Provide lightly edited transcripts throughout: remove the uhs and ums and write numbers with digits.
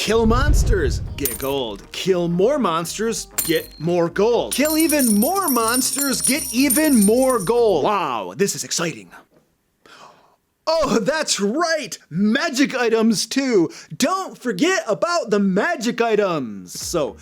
Kill monsters, get gold. Kill more monsters, get more gold. Kill even more monsters, get even more gold. Wow, this is exciting. Oh, that's right! Magic items too! Don't forget about the magic items! So,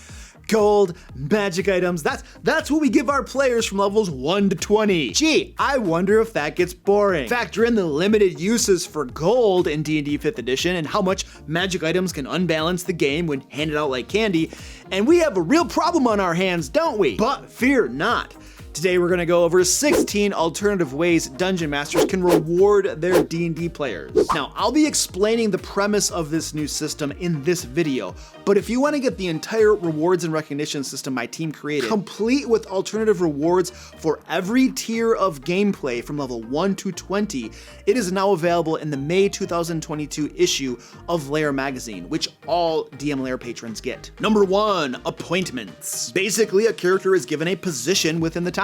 gold, magic items, that's what we give our players from levels 1 to 20. Gee, I wonder if that gets boring. Factor in the limited uses for gold in D&D 5th edition and how much magic items can unbalance the game when handed out like candy, and we have a real problem on our hands, don't we? But fear not. Today we're gonna go over 16 alternative ways Dungeon Masters can reward their D&D players. Now, I'll be explaining the premise of this new system in this video, but if you wanna get the entire rewards and recognition system my team created, complete with alternative rewards for every tier of gameplay from level 1 to 20, it is now available in the May 2022 issue of Lair magazine, which all DM Lair patrons get. Number 1, appointments. Basically, a character is given a position within the town.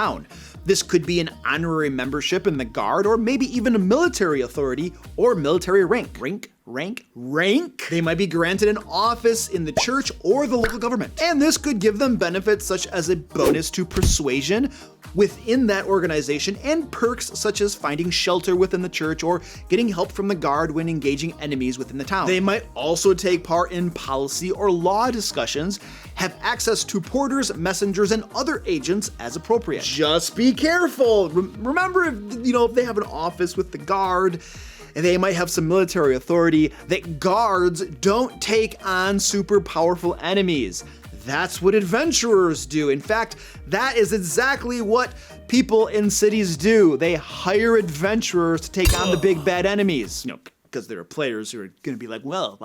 This could be an honorary membership in the guard, or maybe even a military authority or military rank. Rank? They might be granted an office in the church or the local government. And this could give them benefits such as a bonus to persuasion within that organization and perks such as finding shelter within the church or getting help from the guard when engaging enemies within the town. They might also take part in policy or law discussions, have access to porters, messengers, and other agents as appropriate. Just be careful. Remember, if they have an office with the guard, and they might have some military authority, that guards don't take on super powerful enemies. That's what adventurers do. In fact, that is exactly what people in cities do. They hire adventurers to take on the big bad enemies. Because there are players who are going to be like, well,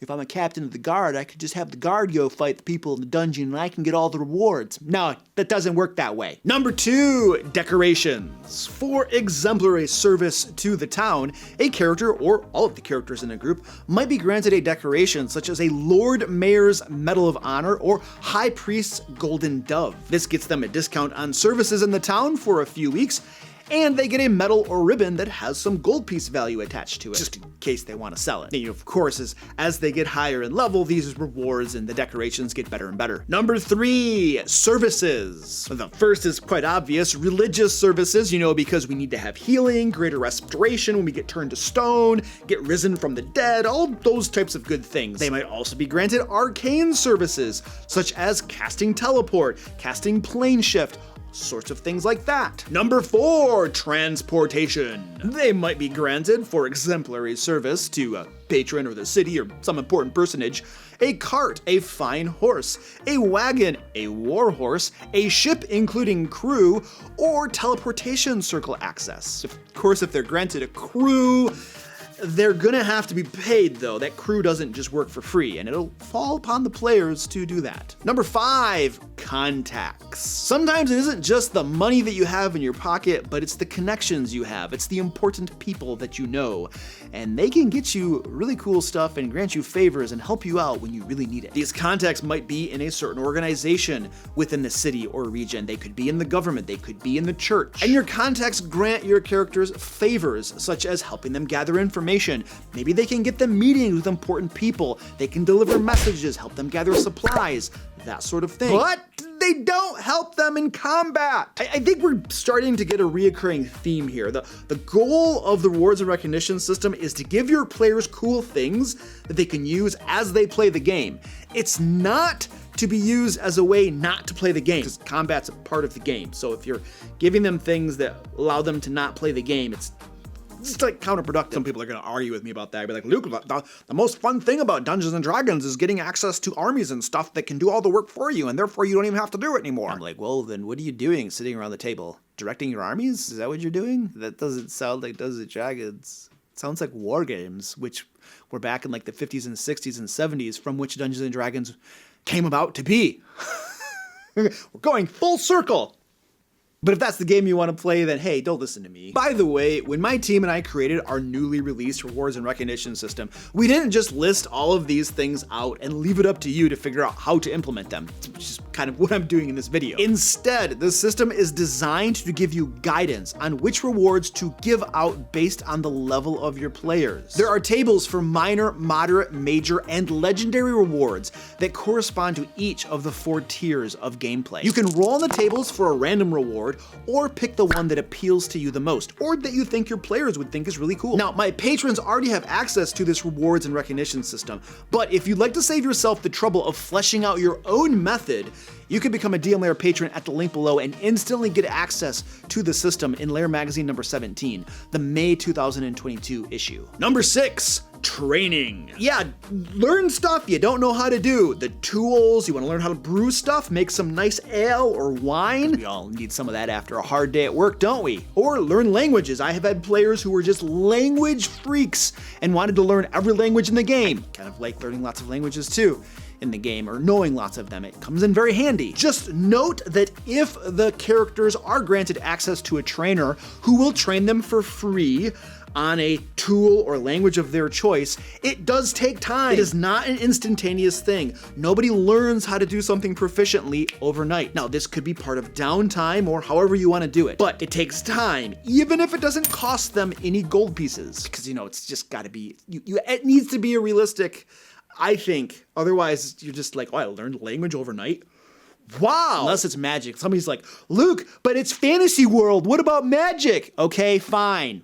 if I'm a captain of the guard, I could just have the guard go fight the people in the dungeon and I can get all the rewards. No, that doesn't work that way. Number 2, decorations. For exemplary service to the town, a character or all of the characters in a group might be granted a decoration such as a Lord Mayor's Medal of Honor or High Priest's Golden Dove. This gets them a discount on services in the town for a few weeks, and they get a medal or ribbon that has some gold piece value attached to it, just in case they want to sell it. And of course, as they get higher in level, these rewards and the decorations get better and better. Number 3, services. The first is quite obvious, religious services, because we need to have healing, greater restoration when we get turned to stone, get risen from the dead, all those types of good things. They might also be granted arcane services, such as casting teleport, casting plane shift, sorts of things like that. Number 4, transportation. They might be granted for exemplary service to a patron or the city or some important personage, a cart, a fine horse, a wagon, a war horse, a ship including crew, or teleportation circle access. Of course, if they're granted a crew, they're gonna have to be paid though. That crew doesn't just work for free, and it'll fall upon the players to do that. Number 5, contacts. Sometimes it isn't just the money that you have in your pocket, but it's the connections you have. It's the important people that you know, and they can get you really cool stuff and grant you favors and help you out when you really need it. These contacts might be in a certain organization within the city or region. They could be in the government, they could be in the church. And your contacts grant your characters favors, such as helping them gather information. Maybe they can get them meetings with important people. They can deliver messages, help them gather supplies, that sort of thing. But they don't help them in combat. I think we're starting to get a reoccurring theme here. The goal of the rewards and recognition system is to give your players cool things that they can use as they play the game. It's not to be used as a way not to play the game, because combat's a part of the game. So if you're giving them things that allow them to not play the game, it's like counterproductive. Some people are going to argue with me about that. I'd be like, Luke, the most fun thing about Dungeons & Dragons is getting access to armies and stuff that can do all the work for you, and therefore you don't even have to do it anymore. I'm like, well, then what are you doing sitting around the table? Directing your armies? Is that what you're doing? That doesn't sound like Dungeons & Dragons. It sounds like war games, which were back in like the 50s and 60s and 70s, from which Dungeons & Dragons came about to be. We're going full circle. But if that's the game you want to play, then hey, don't listen to me. By the way, when my team and I created our newly released rewards and recognition system, we didn't just list all of these things out and leave it up to you to figure out how to implement them. It's just kind of what I'm doing in this video. Instead, the system is designed to give you guidance on which rewards to give out based on the level of your players. There are tables for minor, moderate, major, and legendary rewards that correspond to each of the 4 tiers of gameplay. You can roll on the tables for a random reward, or pick the one that appeals to you the most, or that you think your players would think is really cool. Now, my patrons already have access to this rewards and recognition system, but if you'd like to save yourself the trouble of fleshing out your own method, you can become a DM Lair patron at the link below and instantly get access to the system in Lair Magazine number 17, the May 2022 issue. Number 6. Training. Yeah, learn stuff you don't know how to do. The tools, you want to learn how to brew stuff, make some nice ale or wine. We all need some of that after a hard day at work, don't we? Or learn languages. I have had players who were just language freaks and wanted to learn every language in the game. Kind of like learning lots of languages too in the game, or knowing lots of them. It comes in very handy. Just note that if the characters are granted access to a trainer who will train them for free on a tool or language of their choice, it does take time. It is not an instantaneous thing. Nobody learns how to do something proficiently overnight. Now, this could be part of downtime or however you want to do it, but it takes time, even if it doesn't cost them any gold pieces, because it's just got to be, it needs to be a realistic, I think. Otherwise, you're just like, oh, I learned language overnight. Wow. Unless it's magic. Somebody's like, Luke, but it's fantasy world. What about magic? Okay, fine.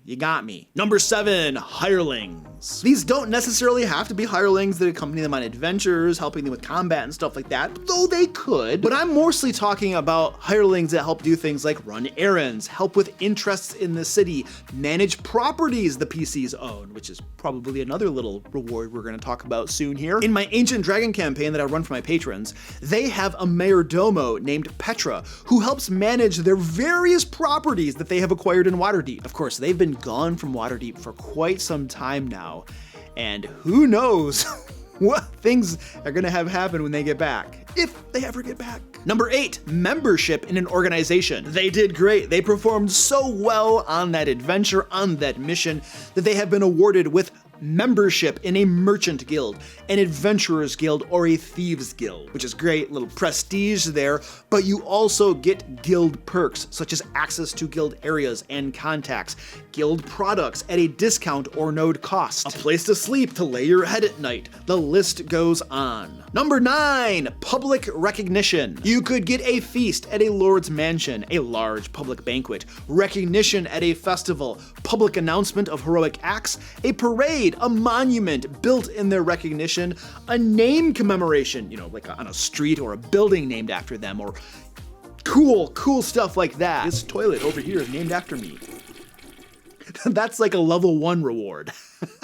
You got me. Number 7, hirelings. These don't necessarily have to be hirelings that accompany them on adventures, helping them with combat and stuff like that, though they could. But I'm mostly talking about hirelings that help do things like run errands, help with interests in the city, manage properties the PCs own, which is probably another little reward we're going to talk about soon here. In my Ancient Dragon campaign that I run for my patrons, they have a mayordomo named Petra who helps manage their various properties that they have acquired in Waterdeep. Of course, they've been gone from Waterdeep for quite some time now, and who knows what things are gonna have happen when they get back, if they ever get back. Number 8, membership in an organization. They did great. They performed so well on that adventure, on that mission, that they have been awarded with membership in a merchant guild, an adventurer's guild, or a thieves guild, which is great, little prestige there, but you also get guild perks, such as access to guild areas and contacts, guild products at a discount or node cost, a place to sleep to lay your head at night. The list goes on. Number 9, public recognition. You could get a feast at a lord's mansion, a large public banquet, recognition at a festival, public announcement of heroic acts, a parade, a monument built in their recognition, a name commemoration, like on a street or a building named after them, or cool stuff like that. This toilet over here is named after me. That's like a level 1 reward.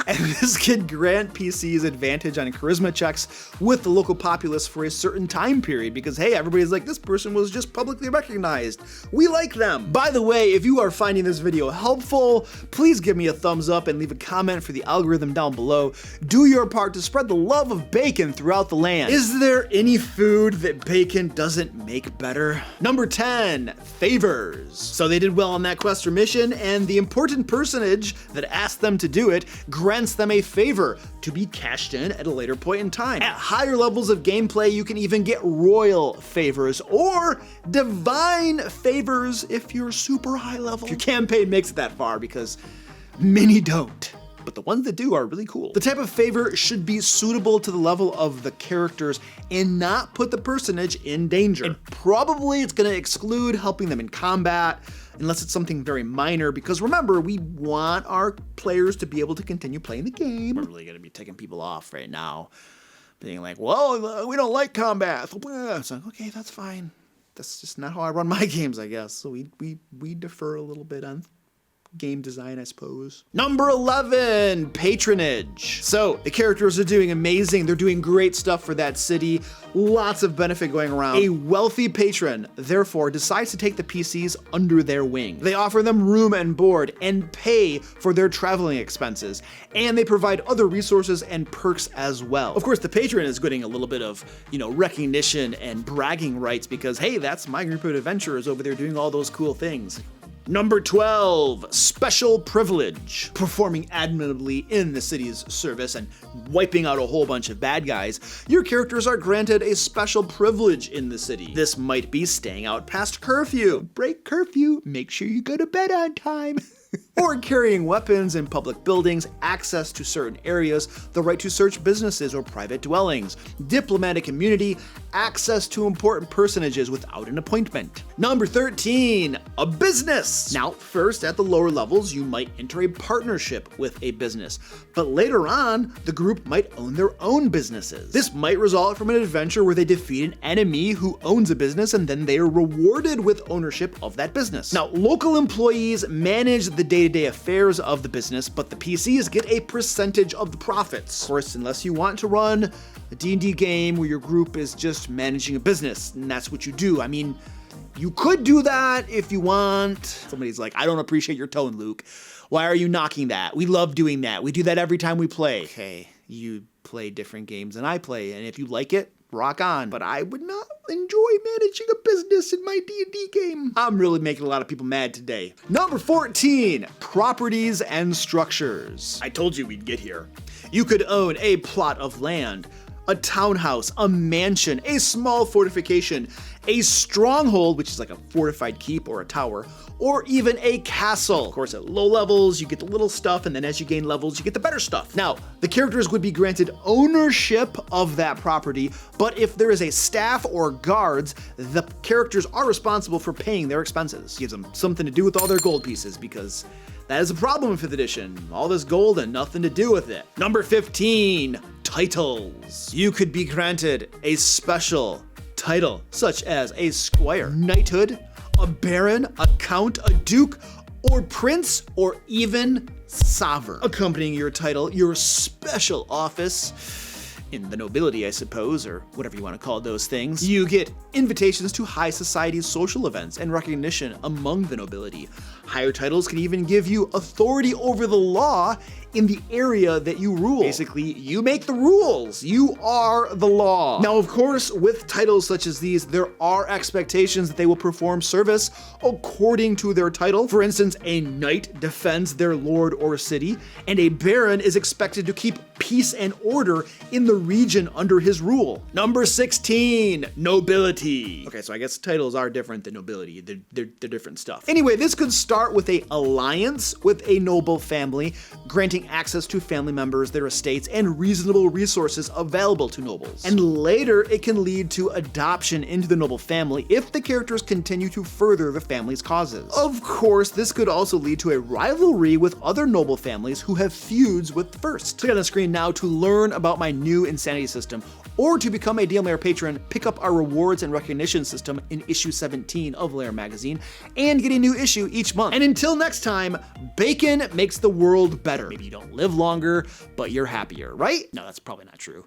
And this can grant PCs advantage on charisma checks with the local populace for a certain time period because, hey, everybody's like, this person was just publicly recognized. We like them. By the way, if you are finding this video helpful, please give me a thumbs up and leave a comment for the algorithm down below. Do your part to spread the love of bacon throughout the land. Is there any food that bacon doesn't make better? Number 10, favors. So they did well on that quest or mission, and the important personage that asked them to do it grants them a favor to be cashed in at a later point in time. At higher levels of gameplay, you can even get royal favors or divine favors if you're super high level. If your campaign makes it that far, because many don't. But the ones that do are really cool. The type of favor should be suitable to the level of the characters and not put the personage in danger. And probably it's gonna exclude helping them in combat, unless it's something very minor, because remember, we want our players to be able to continue playing the game. We're really gonna be taking people off right now, being like, well, we don't like combat. It's like, okay, that's fine. That's just not how I run my games, I guess. So we defer a little bit on game design, I suppose. Number 11, patronage. So the characters are doing amazing. They're doing great stuff for that city. Lots of benefit going around. A wealthy patron, therefore, decides to take the PCs under their wing. They offer them room and board and pay for their traveling expenses. And they provide other resources and perks as well. Of course, the patron is getting a little bit of, recognition and bragging rights because, hey, that's my group of adventurers over there doing all those cool things. Number 12, special privilege. Performing admirably in the city's service and wiping out a whole bunch of bad guys, your characters are granted a special privilege in the city. This might be staying out past curfew. Break curfew, make sure you go to bed on time. Or carrying weapons in public buildings, access to certain areas, the right to search businesses or private dwellings, diplomatic immunity, access to important personages without an appointment. Number 13, a business. Now, first at the lower levels, you might enter a partnership with a business, but later on, the group might own their own businesses. This might result from an adventure where they defeat an enemy who owns a business and then they are rewarded with ownership of that business. Now, local employees manage the day-to-day affairs of the business, but the PCs get a percentage of the profits. Of course, unless you want to run a D&D game where your group is just managing a business, and that's what you do. I mean, you could do that if you want. Somebody's like, I don't appreciate your tone, Luke. Why are you knocking that? We love doing that. We do that every time we play. Okay, you play different games than I play, and if you like it, rock on. But I would not enjoy managing a business in my D&D game. I'm really making a lot of people mad today. Number 14, properties and structures. I told you we'd get here. You could own a plot of land, a townhouse, a mansion, a small fortification, a stronghold, which is like a fortified keep or a tower, or even a castle. Of course, at low levels, you get the little stuff, and then as you gain levels, you get the better stuff. Now, the characters would be granted ownership of that property, but if there is a staff or guards, the characters are responsible for paying their expenses. Gives them something to do with all their gold pieces, because that is a problem in 5th edition. All this gold and nothing to do with it. Number 15, titles. You could be granted a special title, such as a squire, knighthood, a baron, a count, a duke, or prince, or even sovereign. Accompanying your title, your special office in the nobility, I suppose, or whatever you want to call those things. You get invitations to high society's social events and recognition among the nobility. Higher titles can even give you authority over the law in the area that you rule. Basically, you make the rules. You are the law. Now, of course, with titles such as these, there are expectations that they will perform service according to their title. For instance, a knight defends their lord or city, and a baron is expected to keep peace and order in the region under his rule. Number 16, nobility. Okay, so I guess titles are different than nobility. They're different stuff. Anyway, this could start with an alliance with a noble family, granting access to family members, their estates, and reasonable resources available to nobles. And later, it can lead to adoption into the noble family if the characters continue to further the family's causes. Of course, this could also lead to a rivalry with other noble families who have feuds with the first. Click on the screen now to learn about my new insanity system, or to become a DM Lair patron, pick up our rewards and recognition system in issue 17 of Lair magazine, and get a new issue each month. And until next time, bacon makes the world better. Maybe you don't live longer, but you're happier, right? No, that's probably not true.